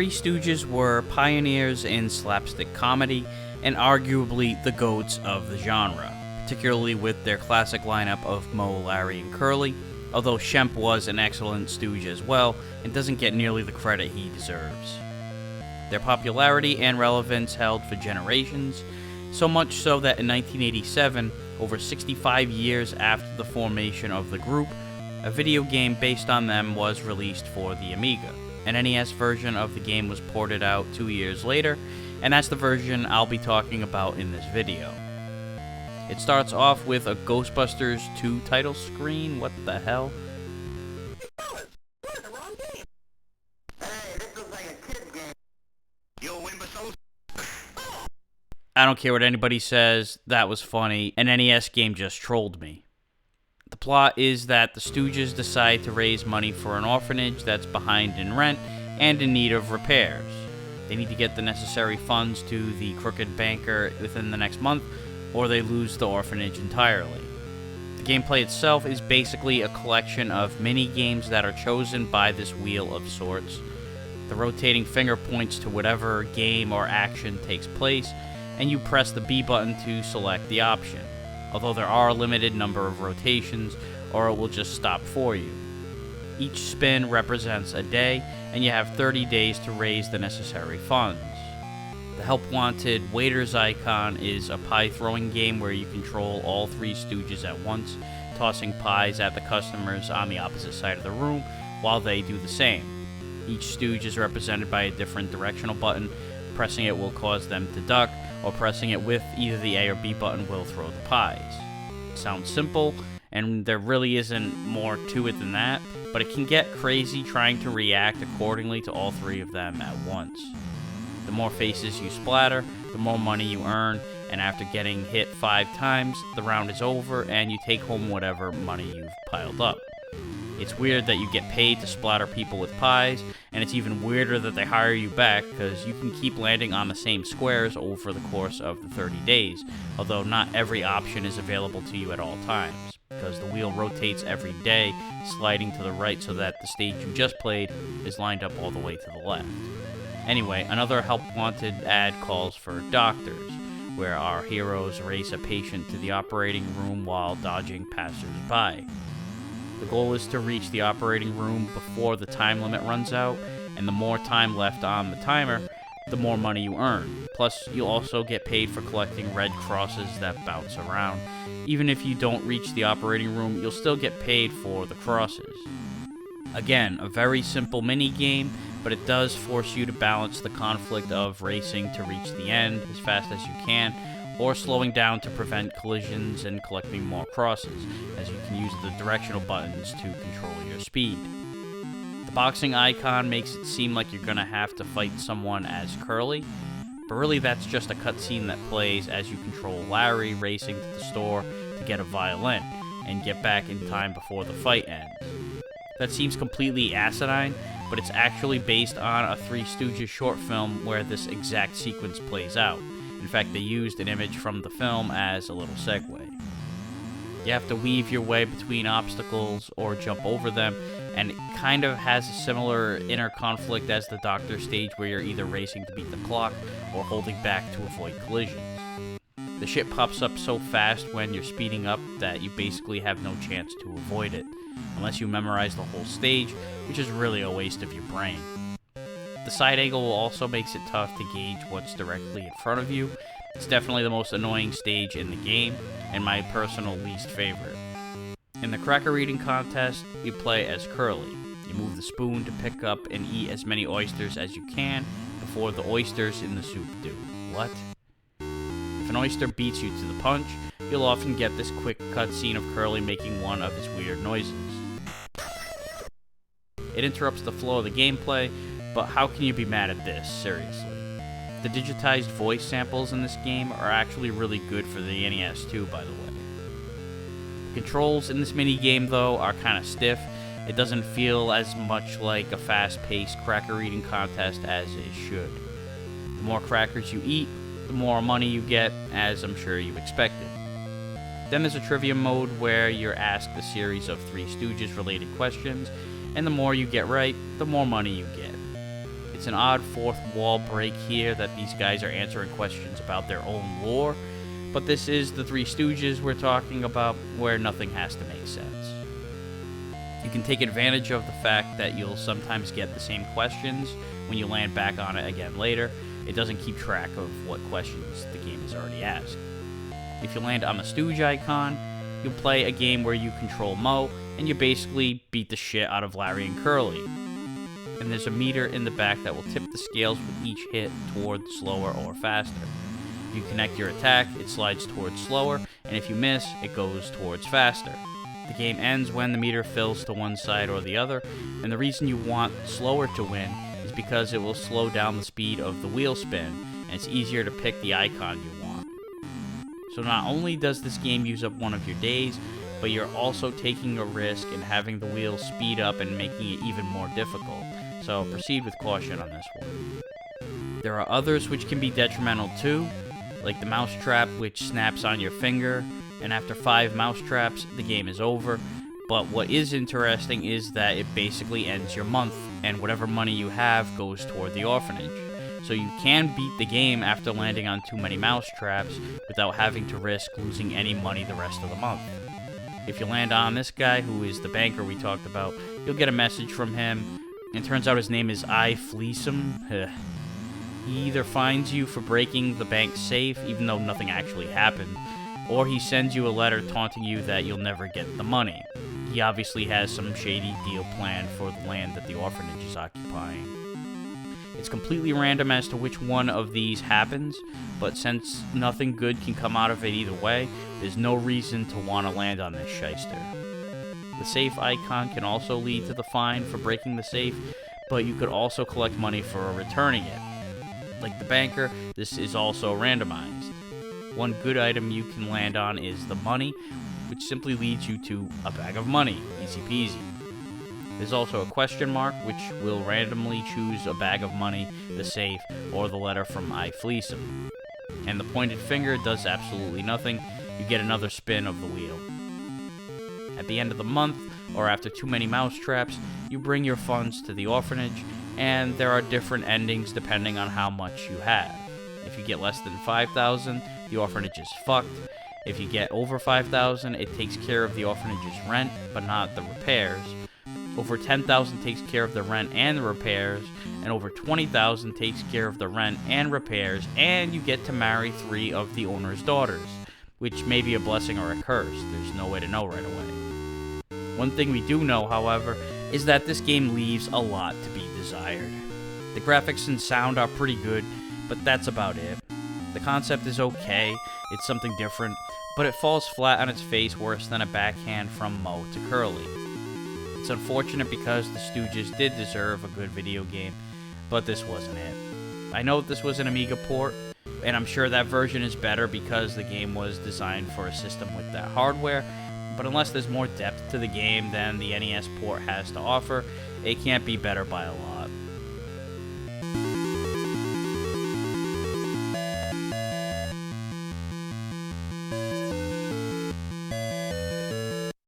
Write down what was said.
Three Stooges were pioneers in slapstick comedy and arguably the goats of the genre, particularly with their classic lineup of Moe, Larry, and Curly, although Shemp was an excellent Stooge as well and doesn't get nearly the credit he deserves. Their popularity and relevance held for generations, so much so that in 1987, over 65 years after the formation of the group, a video game based on them was released for the Amiga. An NES version of the game was ported out 2 years later, and that's the version I'll be talking about in this video. It starts off with a Ghostbusters 2 title screen. What the hell? I don't care what anybody says, that was funny. An NES game just trolled me. The plot is that the Stooges decide to raise money for an orphanage that's behind in rent and in need of repairs. They need to get the necessary funds to the crooked banker within the next month, or they lose the orphanage entirely. The gameplay itself is basically a collection of mini-games that are chosen by this wheel of sorts. The rotating finger points to whatever game or action takes place, and you press the B button to select the option, although there are a limited number of rotations, or it will just stop for you. Each spin represents a day, and you have 30 days to raise the necessary funds. The Help Wanted waiter's icon is a pie-throwing game where you control all three Stooges at once, tossing pies at the customers on the opposite side of the room while they do the same. Each Stooge is represented by a different directional button. Pressing it will cause them to duck, or pressing it with either the A or B button will throw the pies. It sounds simple, and there really isn't more to it than that, but it can get crazy trying to react accordingly to all three of them at once. The more faces you splatter, the more money you earn, and after getting hit 5 times, the round is over and you take home whatever money you've piled up. It's weird that you get paid to splatter people with pies, and it's even weirder that they hire you back because you can keep landing on the same squares over the course of the 30 days, although not every option is available to you at all times, because the wheel rotates every day, sliding to the right so that the stage you just played is lined up all the way to the left. Anyway, another Help Wanted ad calls for doctors, where our heroes race a patient to the operating room while dodging passers-by. The goal is to reach the operating room before the time limit runs out, and the more time left on the timer, the more money you earn. Plus, you'll also get paid for collecting red crosses that bounce around. Even if you don't reach the operating room, you'll still get paid for the crosses. Again, a very simple mini-game, but it does force you to balance the conflict of racing to reach the end as fast as you can, or slowing down to prevent collisions and collecting more crosses, as you can use the directional buttons to control your speed. The boxing icon makes it seem like you're gonna have to fight someone as Curly, but really that's just a cutscene that plays as you control Larry racing to the store to get a violin, and get back in time before the fight ends. That seems completely asinine, but it's actually based on a Three Stooges short film where this exact sequence plays out. In fact, they used an image from the film as a little segue. You have to weave your way between obstacles or jump over them, and it kind of has a similar inner conflict as the Doctor stage where you're either racing to beat the clock or holding back to avoid collisions. The shit pops up so fast when you're speeding up that you basically have no chance to avoid it, unless you memorize the whole stage, which is really a waste of your brain. The side angle also makes it tough to gauge what's directly in front of you. It's definitely the most annoying stage in the game, and my personal least favorite. In the cracker eating contest, you play as Curly. You move the spoon to pick up and eat as many oysters as you can before the oysters in the soup do. What? If an oyster beats you to the punch, you'll often get this quick cutscene of Curly making one of his weird noises. It interrupts the flow of the gameplay, but how can you be mad at this, seriously? The digitized voice samples in this game are actually really good for the NES too, by the way. The controls in this mini-game, though, are kind of stiff. It doesn't feel as much like a fast-paced cracker eating contest as it should. The more crackers you eat, the more money you get, as I'm sure you expected. Then there's a trivia mode where you're asked a series of Three Stooges related questions, and the more you get right, the more money you get. It's an odd fourth wall break here that these guys are answering questions about their own lore, but this is the Three Stooges we're talking about, where nothing has to make sense. You can take advantage of the fact that you'll sometimes get the same questions when you land back on it again later. It doesn't keep track of what questions the game has already asked. If you land on the Stooge icon, you'll play a game where you control Moe, and you basically beat the shit out of Larry and Curly. And there's a meter in the back that will tip the scales with each hit toward slower or faster. If you connect your attack, it slides towards slower, and if you miss, it goes towards faster. The game ends when the meter fills to one side or the other, and the reason you want slower to win is because it will slow down the speed of the wheel spin, and it's easier to pick the icon you want. So not only does this game use up one of your days, but you're also taking a risk in having the wheel speed up and making it even more difficult. So proceed with caution on this one. There are others which can be detrimental too, like the mousetrap, which snaps on your finger, and after 5 mousetraps, the game is over. But what is interesting is that it basically ends your month, and whatever money you have goes toward the orphanage. So you can beat the game after landing on too many mousetraps without having to risk losing any money the rest of the month. If you land on this guy, who is the banker we talked about, you'll get a message from him. It turns out his name is I Fleecem. He either finds you for breaking the bank safe, even though nothing actually happened, or he sends you a letter taunting you that you'll never get the money. He obviously has some shady deal planned for the land that the orphanage is occupying. It's completely random as to which one of these happens, but since nothing good can come out of it either way, there's no reason to want to land on this shyster. The safe icon can also lead to the fine for breaking the safe, but you could also collect money for returning it. Like the banker, this is also randomized. One good item you can land on is the money, which simply leads you to a bag of money, easy peasy. There's also a question mark, which will randomly choose a bag of money, the safe, or the letter from I Fleecem. And the pointed finger does absolutely nothing. You get another spin of the wheel. At the end of the month, or after too many mousetraps, you bring your funds to the orphanage, and there are different endings depending on how much you have. If you get less than 5,000, the orphanage is fucked. If you get over 5,000, it takes care of the orphanage's rent, but not the repairs. Over 10,000 takes care of the rent and the repairs, and over 20,000 takes care of the rent and repairs, and you get to marry 3 of the owner's daughters, which may be a blessing or a curse. There's no way to know right away. One thing we do know, however, is that this game leaves a lot to be desired. The graphics and sound are pretty good, but that's about it. The concept is okay, it's something different, but it falls flat on its face worse than a backhand from Moe to Curly. It's unfortunate because the Stooges did deserve a good video game, but this wasn't it. I know this was an Amiga port, and I'm sure that version is better because the game was designed for a system with that hardware, but unless there's more depth to the game than the NES port has to offer, it can't be better by a lot.